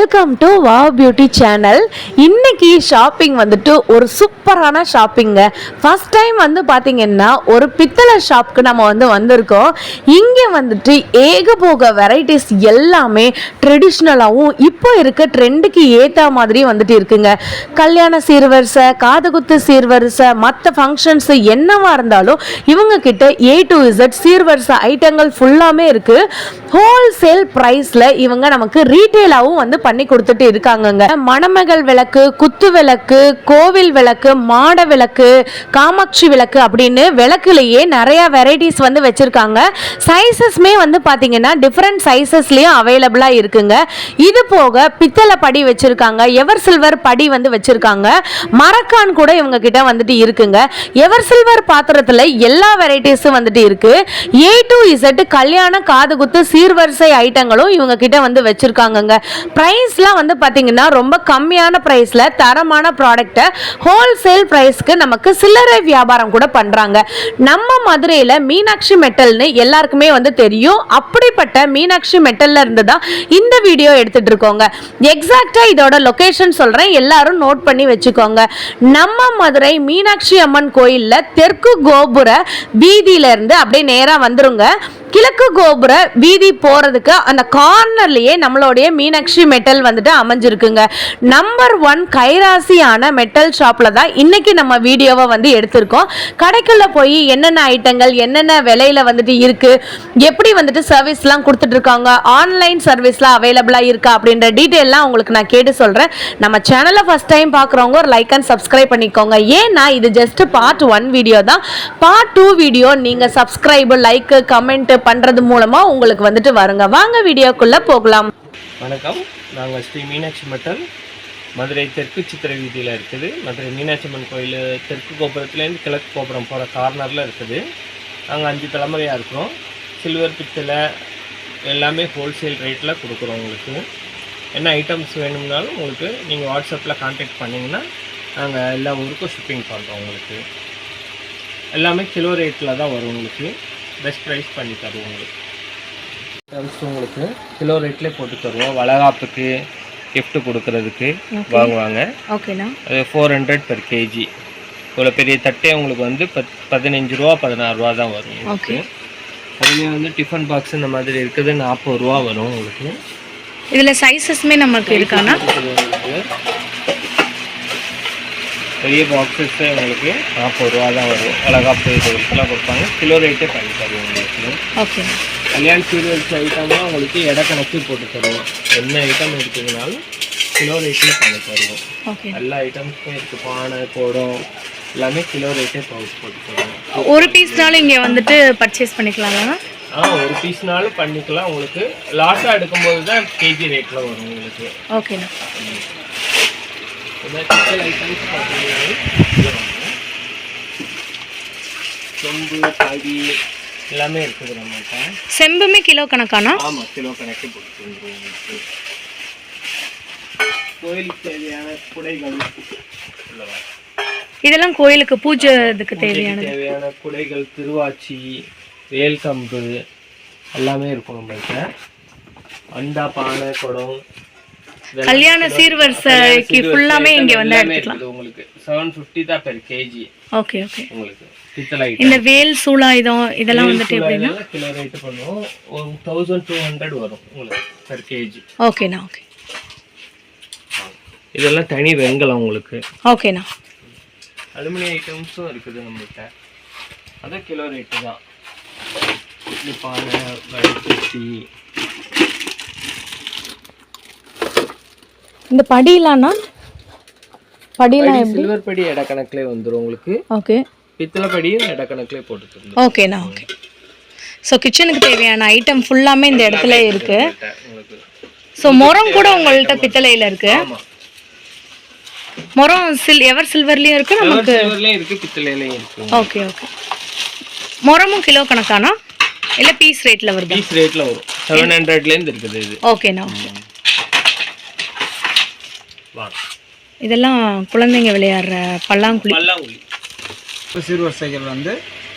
Welcome to wow beauty channel. இன்னைக்கு shopping வந்துட்டு ஒரு சூப்பரான ஷாப்பிங்க. ஃபர்ஸ்ட் டைம் வந்து பார்த்தீங்கன்னா ஒரு பித்தளை ஷாப்க்கு நம்ம வந்திருக்கோம். இங்கே வந்துட்டு ஏகபோக வெரைட்டிஸ் எல்லாமே ட்ரெடிஷ்னலாகவும் இப்போ இருக்க ட்ரெண்டுக்கு ஏற்ற மாதிரி வந்துட்டு இருக்குங்க. கல்யாண சீர்வரிசை, காதுகுத்து சீர்வரிசை, மற்ற ஃபங்க்ஷன்ஸ் என்னவா இருந்தாலும் இவங்க கிட்ட A to Z சீர்வரிசை ஐட்டங்கள் ஃபுல்லாமே இருக்கு. ஹோல்சேல் ப்ரைஸில் இவங்க நமக்கு ரீட்டெயிலாகவும் பண்ணி கொடுத்துட்டு இருக்காங்கங்க. மணமகள் விளக்கு, குத்து விளக்கு, கோவில் விளக்கு, மாட விளக்கு, காமாட்சி விளக்கு அப்படின்னு விளக்குலேயே நிறைய வெரைட்டிஸ் வச்சிருக்காங்க. சைஸஸ்மே பார்த்தீங்கன்னா டிஃப்ரெண்ட் சைஸஸ்லயும் அவைலபிளா இருக்குங்க. இது போக பித்தளை படி வச்சிருக்காங்க, எவர் சில்வர் படி வச்சிருக்காங்க, மரக்கான் கூட இவங்க கிட்ட இருக்குங்க. எவர் சில்வர் பாத்திரத்துல எல்லா வெரைட்டிஸும் இருக்கு. A to Z கல்யாண காதுகுத்து சீர்வரிசை ஐட்டங்களும் இவங்க கிட்ட வச்சிருக்காங்கங்க. பிரைஸ்லாம் பாத்தீங்கன்னா ரொம்ப கம்மியான பிரைஸ்ல தரமான ப்ராடக்ட்டை ஹோல்சேல் பிரைஸ்க்கு நமக்கு சில்லறை வியாபாரம் கூட பண்றாங்க. நம்ம மதுரையில மீனாட்சி மெட்டல்னு எல்லாருக்குமே தெரியும். அப்படிப்பட்ட மீனாட்சி மெட்டல்ல இருந்து தான் இந்த வீடியோ எடுத்துட்டு இருக்கோங்க. எக்ஸாக்ட்டா இதோட லொகேஷன் சொல்றேன், எல்லாரும் நோட் பண்ணி வச்சுக்கோங்க. நம்ம மதுரை மீனாட்சி அம்மன் கோயில்ல தெற்கு கோபுர வீதியில இருந்து அப்படியே நேரா வந்துருங்க. கிழக்கு கோபுர வீதி போறதுக்கு அந்த கார்னர்லயே நம்மளுடைய மீனாட்சி மெட்டல் அமைஞ்சிருக்குங்க. நம்பர் 1 கைராசியான மெட்டல் ஷாப்ல தான் இன்னைக்கு நம்ம வீடியோவை எடுத்திருக்கோம். கடைக்குள்ள போய் என்னென்ன ஐட்டங்கள் என்னென்ன விலையில இருக்கு, எப்படி சர்வீஸ்லாம் கொடுத்துட்டு இருக்காங்க, ஆன்லைன் சர்வீஸ்லாம் அவைலபிளா இருக்கா அப்படின்ற டீட்டெயிலாம் உங்களுக்கு நான் கேட்டு சொல்றேன். நம்ம சேனலை ஃபர்ஸ்ட் டைம் பார்க்குறவங்க ஒரு லைக் அண்ட் சப்ஸ்கிரைப் பண்ணிக்கோங்க. ஏன்னா இது ஜஸ்ட் பார்ட் 1 வீடியோ தான். பார்ட் 2 வீடியோ நீங்க சப்ஸ்கிரைப், லைக், கமெண்ட் பண்றது மூலமா உங்களுக்கு வருங்க. வாங்க வீடியோக்குள்ள போகலாம். வணக்கம், நாங்கள் ஸ்ரீ மீனாட்சி மெட்டல் மதுரை தெற்கு சித்திரை வீதியில் இருக்குது. மதுரை மீனாட்சி அம்மன் கோயில் தெற்கு கோபுரத்துலேருந்து கிழக்கு கோபுரம் போகிற கார்னரில் இருக்குது. நாங்கள் 5 தலைமுறையாக இருக்கிறோம். சில்வர், பித்தளை எல்லாமே ஹோல்சேல் ரேட்டில் கொடுக்குறோம். உங்களுக்கு என்ன ஐட்டம்ஸ் வேணும்னாலும் உங்களுக்கு நீங்கள் வாட்ஸ்அப்பில் கான்டாக்ட் பண்ணிங்கன்னா நாங்கள் எல்லா ஊருக்கும் ஷிப்பிங் பண்ணுறோம். உங்களுக்கு எல்லாமே கிலோ ரேட்டில் தான் வரும். உங்களுக்கு பெஸ்ட் ப்ரைஸ் பண்ணி தருவோம். உங்களுக்கு கிலோ ரேட்லேயே போட்டு தருவோம். வளகாப்புக்கு கிஃப்ட் கொடுக்கறதுக்கு வாங்குவாங்க. ஓகேண்ணா. அது 400 per kg. இவ்வளோ பெரிய தட்டே உங்களுக்கு 15 ரூபா 16 ரூபா தான் வரும். ஓகே. அதுலேயே டிஃபன் பாக்ஸ் இந்த மாதிரி இருக்குது, 40 ரூபா வரும் உங்களுக்கு. இதில் சைஸஸ்மே நமக்கு இருக்காண்ணா? பெரிய பாக்ஸஸ் உங்களுக்கு 40 ரூபா தான் வரும். வளகாப்பு இதுக்கெல்லாம் கொடுப்பாங்க. கிலோ ரேட்டே பண்ணி தருவோம் உங்களுக்கு. ஓகே. கல்யாண சீர்வரிசை ஐட்டம்லாம் உங்களுக்கு எடை கணக்கு போட்டு தருவோம். என்ன ஐட்டம் எடுத்தீங்கனாலும் கிலோ ரேட்டில் பண்ணி தருவோம். எல்லா ஐட்டம்ஸும் இருக்குது. பானை, குடம் எல்லாமே கிலோ ரேட்டே போட்டு தருவோம். ஒரு பீஸ்னாலும் இங்கே பர்ச்சேஸ் பண்ணிக்கலாங்களா? ஒரு பீஸ்னாலும் பண்ணிக்கலாம். உங்களுக்கு லாட்டாக எடுக்கும்போது தான் கேஜி ரேட்டில் வரும் உங்களுக்கு. ஓகேண்ணா. ஐட்டம்ஸ் பார்த்தீங்கன்னா சொம்பு, படி எல்லாமே இருக்குது நம்மகிட்ட. செம்புமே கிலோ கணக்கானா? ஆமாம், கிலோ கணக்கு போட்டு உங்களுக்கு. கோயிலுக்கு தேவையான குடைகள் இதெல்லாம் கோயிலுக்கு பூஜைக்கு தேவையான குடைகள், திருவாச்சி, வேல் கம்பு எல்லாமே இருக்கும் நம்மகிட்ட. அண்டா, பானை, குடம், கல்யாண சீர்வரிசைக்கு ஃபுல்லாமே இங்க எடுத்துக்கலாம். உங்களுக்கு 750 தான் per kg. Okay okay. உங்களுக்கு பித்தளை இந்த வேல் சூலாயுதம் இதெல்லாம் எப்படின்னா கிலோ ரேட் பண்ணுவோம். 1200 வரும் உங்களுக்கு per kg. ஓகேண்ணா. ஓகே. இதெல்லாம் தனி வெங்கலம் உங்களுக்கு. ஓகேண்ணா. அலுமினியம் ஐட்டம்ஸும் இருக்குது நம்மகிட்ட. அதான் கிலோ ரேட்டு தான். இட்லி பானை, வடைச்சட்டி. இந்த படியிலானா? படிலாம் சில்வர் படி எடை கணக்குல வந்துரும் உங்களுக்கு. ஓகே. பித்தளை படியும் எடை கணக்குல போட்டு தருவோம். ஓகேண்ணா. ஓகே. ஸோ கிச்சனுக்கு தேவையான ஐட்டம் ஃபுல்லாமே இந்த இடத்துல இருக்கு. ஸோ மொரம் கூட உங்கள்கிட்ட பித்தளையில் இருக்கு. மொரம் எவர் சில்வர்லயும் இருக்கு, நமக்கு சில்வர்லயும் இருக்கு, பித்தளையிலயும் இருக்கு. Okay okay. மொரமும் கிலோ கணக்கானா இல்ல பீஸ் ரேட்ல வருது? பீஸ் ரேட்ல வரும். 700ல இருந்து இருக்குது இது. ஓகேண்ணா. ஓகே. இதெல்லாம் குழந்தைங்க விளையாடுற பல்லாங்குழி. சீர்வரிசைகள்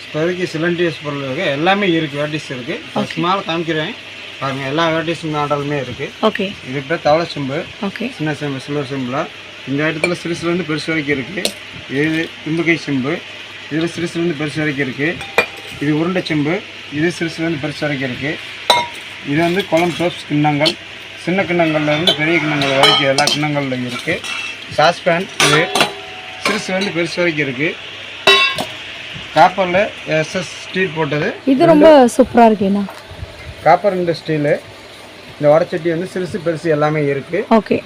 இப்போதைக்கு சிலண்டியஸ் பொருள் எல்லாமே இருக்குது. வெரைட்டிஸ் இருக்குது. ஸ்மால் காமிக்கிறேன். பாருங்க எல்லா வெரைட்டிஸ் மாடலுமே இருக்குது. ஓகே. இது பேர் தவளை செம்பு. ஓகே. சின்ன செம்பு சில்வர் செம்பில் இந்த இடத்துல சிறுசுலேருந்து பெருசு வரைக்கும் இருக்குது. இது தும்புகை செம்பு. இதில் சிறுசுலேருந்து பெருசு வரைக்கும் இருக்குது. இது உருண்டை செம்பு. இது சிறுசுலேருந்து பெருசு வரைக்கும் இருக்குது. இது வந்து குளம் சோப்ஸ் கிண்ணங்கள். சின்ன கிண்ணங்கள்லேருந்து பெரிய கிண்ணங்கள் வரைக்கும் எல்லா கிண்ணங்கள்லையும் இருக்குது. சாஸ்பேன் இது சிறுசுலேருந்து பெருசு வரைக்கும் இருக்குது. காப்பரில் எஸ்எஸ் ஸ்டீல் போட்டது. இது ரொம்ப சூப்பராக இருக்குண்ணா. காப்பர் இந்த ஸ்டீலு. இந்த வடச்சட்டி வந்து சிறுசு பெருசு எல்லாமே இருக்குது. ஓகே.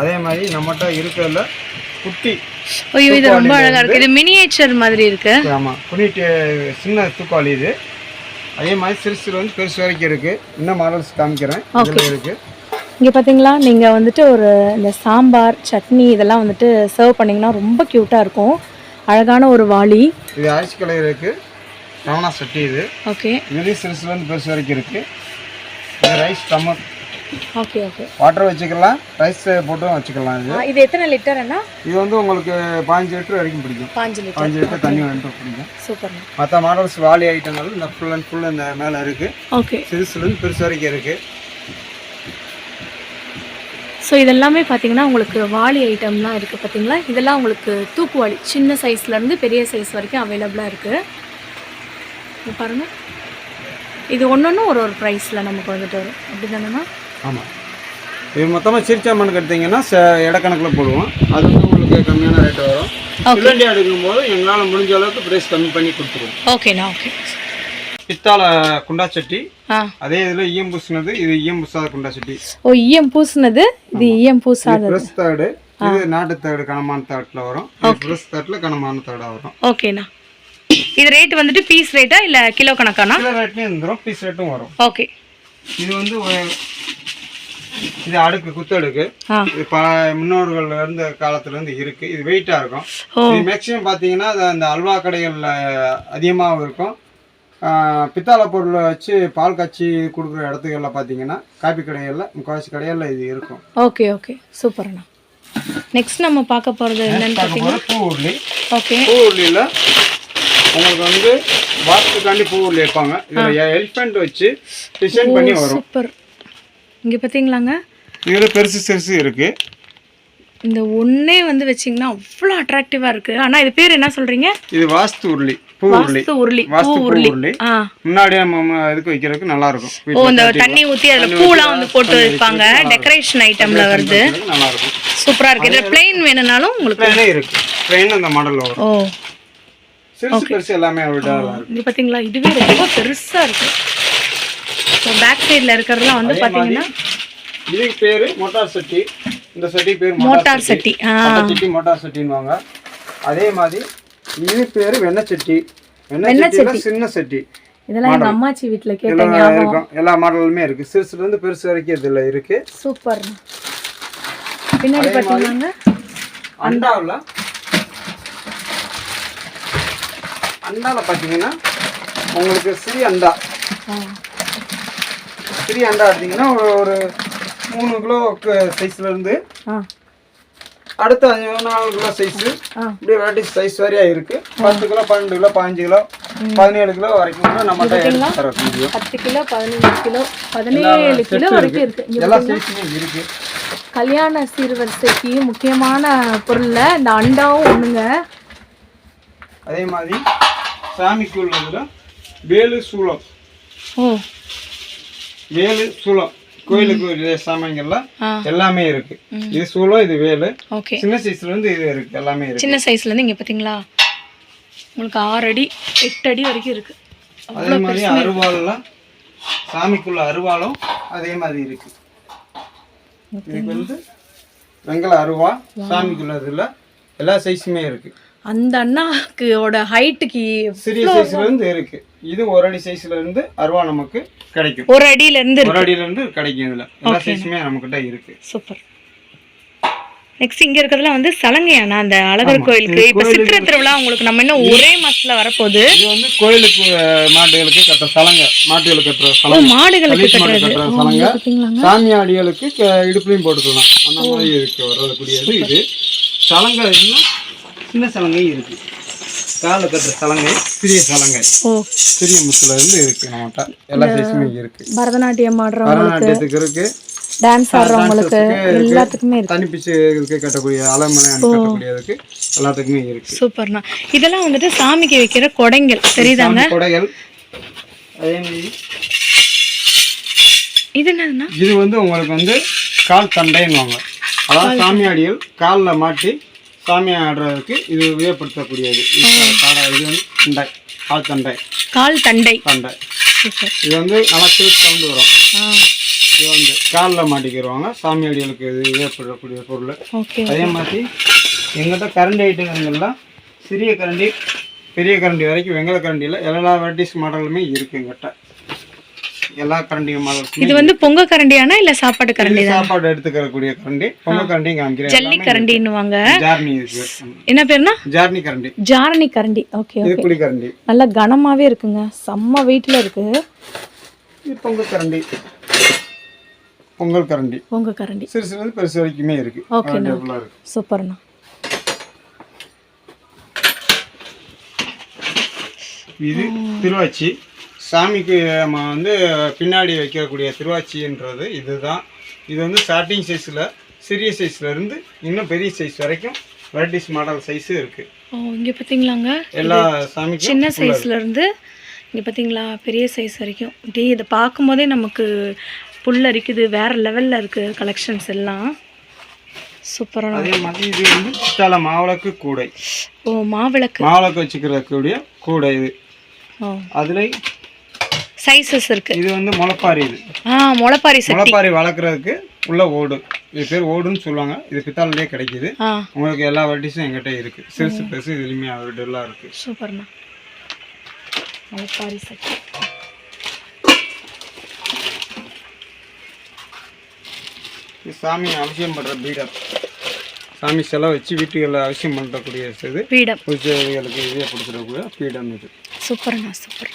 அதே மாதிரி நம்மகிட்ட இருக்கிறதுல குட்டி. ஐயோ இது ரொம்ப அழகாக இருக்குது. இது மினியேச்சர் மாதிரி இருக்குது. ஆமாம், குனிட்டு சின்ன தூக்காளி இது. அதே மாதிரி சிறுசு வந்து பெருசு வரைக்கும் இருக்குது. இன்னும் மாடல்ஸ் காமிக்கிறேன். இதில் இருக்குது. இங்கே பார்த்தீங்களா, நீங்கள் வந்துட்டு ஒரு இந்த சாம்பார் சட்னி இதெல்லாம் வந்துட்டு சர்வ் பண்ணிங்கன்னா ரொம்ப க்யூட்டாக இருக்கும். அழகான ஒரு வாளி. இது அரிசி கலையில் இருக்குது. ரவணா சட்டி இது. ஓகே. இதுலேயும் சிறுசுலேருந்து பெருசு வரைக்கும் இருக்குது. இது rice dumber. Okay. Okay. Water வச்சுக்கலாம், ரைஸ் போட்டும் வச்சுக்கலாம். இது எத்தனை லிட்டர் அண்ணா? இது வந்து உங்களுக்கு 5 லிட்டர் வரைக்கும் பிடிக்கும். 5 லிட்டர் தண்ணி வந்து பிடிக்கும். சூப்பர். மற்ற மாடல்ஸ் வாலி ஐட்டங்கள் இந்த ஃபுல் அண்ட் ஃபுல் இந்த மேலே இருக்குது. ஓகே. சிறுசுலேருந்து பெருசு வரைக்கும் இருக்குது. ஸோ இதெல்லாமே பார்த்தீங்கன்னா உங்களுக்கு வாளி ஐட்டம்லாம் இருக்குது பார்த்தீங்களா. இதெல்லாம் உங்களுக்கு தூக்கு வாளி சின்ன சைஸ்லேருந்து பெரிய சைஸ் வரைக்கும் அவைலபிளாக இருக்குது. இது பாருங்கள், இது ஒன்று ஒரு ப்ரைஸில் நமக்கு வந்துட்டு வரும். அப்படி தானேண்ணா? ஆமாம். இது மொத்தமாக சிரிச்சாமனுக்கு எடுத்திங்கன்னா இடக்கணக்கில் போடுவோம். அது வந்து உங்களுக்கு கம்மியான ரேட்டு வரும். சிலிண்டர் எடுக்கும்போது எங்களால் முடிஞ்ச அளவுக்கு ப்ரைஸ் கம்மி பண்ணி கொடுத்துருவோம். ஓகேண்ணா. ஓகே. பித்தாளை குண்டா சட்டி. அதே இதில் ஈயம் பூசினது. இது ஈயம் பூசாத குண்டா சட்டி. ஓ, ஈயம் பூசினது. இது ஈயம் பூசாத. Press third. இது நாட்டு தேர்டு கனமான தேர்ட்டில் வரும். ப்ரெஸ் தேர்ட்டில் கனமான தேர்டாக வரும். ஓகேண்ணா. இது ரேட் வந்துட்டு பீஸ் ரேட்டா இல்லை கிலோ கணக்கானா? கிலோ ரேட்லேயும் வந்துடும், பீஸ் ரேட்டும் வரும். ஓகே. இது வந்து இது அடுக்கு குத்தடுக்கு. இது முன்னோர்கள் இருந்த காலத்துலேருந்து இருக்குது. இது வெயிட்டாக இருக்கும். இது மேக்ஸிமம் பார்த்தீங்கன்னா அந்த அல்வா கடைகளில் அதிகமாகவும் இருக்கும். பித்தாளை பொருளை வச்சு பால் காய்ச்சி கொடுக்குற இடத்துகளில் பார்த்தீங்கன்னா காப்பி கடைகளில் முக்கால்வாசி கடைகளில் இது இருக்கும். ஓகே. ஓகே. சூப்பர்ண்ணா. நெக்ஸ்ட் நம்ம பார்க்க போகிறது என்னன்னு பார்த்தீங்கன்னா பூ உருளி. ஓகே. பூ உருளியில் உங்களுக்கு வந்து வாஸ்துக்காண்டி பூ உருளி வைப்பாங்க. இதில் எலிஃபெண்ட் வச்சு டிசைன் பண்ணி வரும். சூப்பர். இங்கே பார்த்தீங்களாங்க, இதில் பெருசு சிறுசு இருக்குது. இந்த ஒன்றே வந்து வச்சிங்கன்னா அவ்வளோ அட்ராக்டிவாக இருக்குது. ஆனால் இது பேர் என்ன சொல்கிறீங்க? இது வாஸ்து உருளி. பூ உருளி. வாஸ்து பூ உருளி. முன்னாடியே நம்ம இதுக்கு வைக்கிறதுக்கு நல்லா இருக்கும். ஓ, இந்த தண்ணி ஊற்றி அதில் பூலாம் வந்து போட்டு வைப்பாங்க. டெக்கரேஷன் ஐட்டம்ல வருது. நல்லா இருக்கும். சூப்பராக இருக்குது. இதில் பிளெயின் வேணும்னாலும் உங்களுக்கு பிளெயினே இருக்குது. பிளெயின் அந்த மாடல் வரும். ஓ, சிறுசு பெருசு எல்லாமே இது பார்த்தீங்களா, இதுவே ரொம்ப பெருசாக இருக்குது. ஸோ பேக் சைடில் இருக்கிறதுலாம் வந்து பார்த்தீங்கன்னா இதுக்கு பேர் மோட்டார் சட்டி. இந்த சட்டி பேர் மோட்டார் சட்டி. சட்டி மோட்டார் சட்டின்னுவாங்க. அதே மாதிரி இது பேர் வெண்ணெய் சட்டி. வெண்ணெய் சட்டி சின்ன சட்டி. இதெல்லாம் எங்கள் அம்மாச்சி வீட்டில் கேட்டாங்க. இருக்கும். எல்லா மாடலுமே இருக்குது. சிறுசுலேருந்து பெருசு வரைக்கும் இதில் இருக்குது. சூப்பர். பின்னாடி பார்த்தீங்கன்னா அண்டாவில் பார்த்தீங்கன்னா உங்களுக்கு சிறிய அண்டா. சிறிய அண்டா எடுத்தீங்கன்னா ஒரு 3 கிலோ சைஸ்லேருந்து அடுத்த 4 கிலோ சைஸு இப்படி வெரைட்டி சைஸ் வரையாக இருக்குது. 10 கிலோ 12 கிலோ 15 கிலோ 17 கிலோ வரைக்கும் கூட நம்ம 10 கிலோ 15 கிலோ 17 கிலோ வரைக்கும் இருக்குது. எல்லா சைஸுமே இருக்குது. கல்யாண சீர்வரிசைக்கு முக்கியமான பொருளில் இந்த அண்டாவும் ஒன்றுங்க. அதே மாதிரி சாமிக்கு உள்ளதுல வேலு சூளம். வேலு சூளம் கோயிலுக்கு சாமான்கள்லாம் எல்லாமே இருக்கு. இது சூளம், இது வேலு. சின்ன சைஸ்ல இருந்து இது இருக்கு, எல்லாமே இருக்கு. சின்ன சைஸ்ல இருந்து இங்க பாத்தீங்களா உங்களுக்கு 6 அடி 8 அடி வரைக்கும் இருக்கு. அதே மாதிரி அருவாள்லாம் சாமிக்குள்ள அருவாளும் அதே மாதிரி இருக்கு. இதுக்கு வந்து வெங்கல அருவா சாமிக்குள்ளதுல எல்லா சைஸுமே இருக்கு. அந்த அண்ணாக்கோட ஹைட்டுக்கு சிறிய சைஸ்ல இருந்து இருக்கு. இது 1 அடி சைஸ்ல இருந்து அருவா நமக்கு கிடைக்கும். 1 அடியில இருந்து கிடைக்கும். இதுல எல்லா சைஸுமே நமக்கிட்ட இருக்கு. சூப்பர். நெக்ஸ்ட் இங்க இருக்கிறதுல வந்து சலங்கையானா அந்த அழகர் கோயிலுக்கு இப்ப சித்திரை திருவிழா உங்களுக்கு நம்ம இன்னும் ஒரே மாசத்துல வரப்போகுது. இது வந்து கோயிலுக்கு மாடுகளுக்கு கட்டுற சலங்கை. மாட்டுகளுக்கு கட்டுற சலங்கை. மாடுகளுக்கு கட்டுற சலங்கை. சாமியாடிகளுக்கு இடுப்புலையும் போட்டுக்கலாம். அந்த மாதிரி இருக்கு வரக்கூடியது. இது சலங்கை சின்ன சலங்கையும் இருக்கு. காலில் கட்டுற சலங்கை, சிறிய சலங்கை, ஓ சிறிய முத்துல இருந்து இருக்கு நம்மகிட்ட. எல்லா சைஸுமே இருக்கு. பரதநாட்டியம் ஆடுறவங்களுக்கு, பரதநாட்டியத்துக்கு இருக்கு, டான்ஸ் ஆடுறவங்களுக்கு எல்லாத்துக்குமே இருக்கு. தனிப்பிச்சு இதுக்கு கட்டக்கூடிய அலமனை கட்டக்கூடியதுக்கு எல்லாத்துக்குமே இருக்கு. சூப்பர்ண்ணா. இதெல்லாம் வந்துட்டு சாமிக்கு வைக்கிற கொடைங்கள் தெரியுதாங்க? சாமி கொடைகள். அதே மாதிரி இது என்னதுன்னா? இது வந்து உங்களுக்கு வந்து கால் தண்டைன்னுவாங்க. அதாவது சாமியாடிகள் காலில் மாட்டி சாமி ஆடுறதுக்கு இது உபயோகப்படுத்தக்கூடியது. இது வந்து தண்டை, கால் தண்டை. கால் தண்டை. தண்டை இது வந்து நல்லா சில்க் சவுண்டு வரும். இது வந்து காலில் மாட்டிக்கிடுவாங்க. சாமியாடிகளுக்கு இது உபயோகப்படக்கூடிய பொருள். அதே மாதிரி எங்கிட்ட கரண்டி ஐட்டங்கள்லாம் சிறிய கரண்டி, பெரிய கரண்டி வரைக்கும் வெங்கல கரண்டியில் எல்லா வெரைட்டிஸ் மாடலுமே இருக்குது எங்கிட்ட. எல்லா கரண்டி மாடல். இது வந்து பொங்க கரண்டியானா இல்ல சாப்பாடு கரண்டி? சாப்பாடு எடுத்துக்கக்கூடிய கரண்டி. பொங்க கரண்டியும் காமிக்கிறேன். ஜல்லி கரண்டின்னுவாங்க. ஜார்னி இருக்கு. என்ன பேருனா? ஜார்னி கரண்டி. ஜார்னி கரண்டி. ஓகே இது ஓகே. குழி கரண்டி. நல்ல கனமாவே இருக்குங்க. செம்ம வெயிட்ல இருக்கு. இது பொங்க கரண்டி. பொங்கல் கரண்டி. பொங்க கரண்டி. சிறுசுல பெருசு வரைக்குமே இருக்கு. ஓகேண்ணா. சூப்பர்ண்ணா. இது திருவாச்சி. சாமிக்கு நம்ம வந்து பின்னாடி வைக்கக்கூடிய திருவாச்சின்றது இதுதான். இது வந்து ஸ்டார்டிங் சைஸில், சிறிய சைஸில் இருந்து இன்னும் பெரிய சைஸ் வரைக்கும் வெரைட்டிஸ் மாடல் சைஸு இருக்குது. ஓ இங்கே பார்த்தீங்களாங்க, எல்லா சாமிக்கும் சின்ன சைஸில் இருந்து இங்கே பார்த்தீங்களா பெரிய சைஸ் வரைக்கும். இப்படி இதை பார்க்கும்போதே நமக்கு புல்லரிக்குது. வேறு லெவலில் இருக்குது கலெக்ஷன்ஸ் எல்லாம். சூப்பரான. அதே மாதிரி இது வந்து பித்தளை மாவிளக்கு கூடை. ஓ மாவிளக்கு. மாவிளக்கு வச்சுக்கிறக்கூடிய கூடை இது. ஓ அதில் சைஸஸ் இருக்கு. இது வந்து முளைப்பாரி. இது முளைப்பாரி சட்டி. முளைப்பாரி வளர்க்குறதுக்கு உள்ள ஓடு. இது பேர் ஓடுன்னு சொல்லுவாங்க. இது பித்தாளையே கிடைக்குது. உங்களுக்கு எல்லா வெரைட்டிஸும் எங்கிட்ட இருக்கு. சிறுசு பெருசு இதுலையுமே அவைலபிளாக இருக்கு. சூப்பர்ண்ணா. முளைப்பாரி சட்டி. சாமி அவசியம் பண்ணுற பீடம். சாமி செலவு வச்சு வீட்டுகளில் அவசியம் பண்ணக்கூடிய இது பீடம். பூஜைகளுக்கு இதே கொடுத்துடக்கூடிய பீடம் இது. சூப்பர்ண்ணா சூப்பர்.